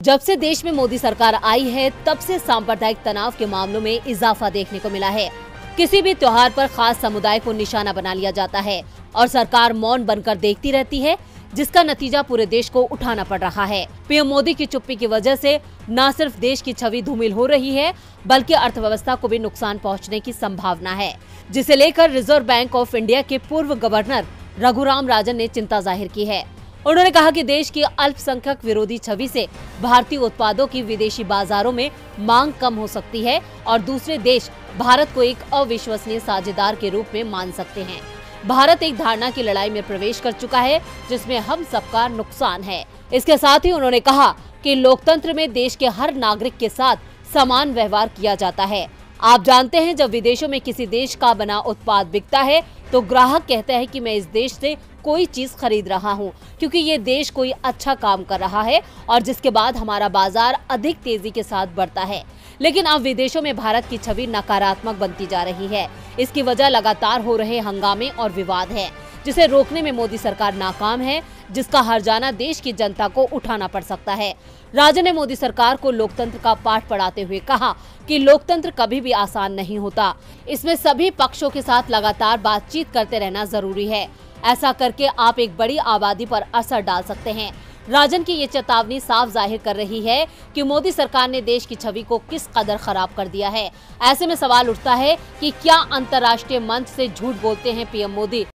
जब से देश में मोदी सरकार आई है तब से सांप्रदायिक तनाव के मामलों में इजाफा देखने को मिला है। किसी भी त्योहार पर खास समुदाय को निशाना बना लिया जाता है और सरकार मौन बनकर देखती रहती है, जिसका नतीजा पूरे देश को उठाना पड़ रहा है। पीएम मोदी की चुप्पी की वजह से न सिर्फ देश की छवि धूमिल हो रही है, बल्कि अर्थव्यवस्था को भी नुकसान पहुंचने की संभावना है, जिसे लेकर रिजर्व बैंक ऑफ इंडिया के पूर्व गवर्नर रघुराम राजन ने चिंता जाहिर की है। उन्होंने कहा कि देश की अल्पसंख्यक विरोधी छवि से भारतीय उत्पादों की विदेशी बाजारों में मांग कम हो सकती है और दूसरे देश भारत को एक अविश्वसनीय साझेदार के रूप में मान सकते हैं। भारत एक धारणा की लड़ाई में प्रवेश कर चुका है, जिसमें हम सबका नुकसान है। इसके साथ ही उन्होंने कहा कि लोकतंत्र में देश के हर नागरिक के साथ समान व्यवहार किया जाता है। आप जानते हैं, जब विदेशों में किसी देश का बना उत्पाद बिकता है तो ग्राहक कहता है कि मैं इस देश से कोई चीज खरीद रहा हूं क्योंकि ये देश कोई अच्छा काम कर रहा है, और जिसके बाद हमारा बाजार अधिक तेजी के साथ बढ़ता है। लेकिन अब विदेशों में भारत की छवि नकारात्मक बनती जा रही है। इसकी वजह लगातार हो रहे हंगामे और विवाद है, जिसे रोकने में मोदी सरकार नाकाम है, जिसका हर्जाना देश की जनता को उठाना पड़ सकता है। राजन ने मोदी सरकार को लोकतंत्र का पाठ पढ़ाते हुए कहा कि लोकतंत्र कभी भी आसान नहीं होता। इसमें सभी पक्षों के साथ लगातार बातचीत करते रहना जरूरी है। ऐसा करके आप एक बड़ी आबादी पर असर डाल सकते हैं। राजन की ये चेतावनी साफ जाहिर कर रही है कि मोदी सरकार ने देश की छवि को किस कदर खराब कर दिया है। ऐसे में सवाल उठता है कि क्या अंतर्राष्ट्रीय मंच से झूठ बोलते हैं पीएम मोदी।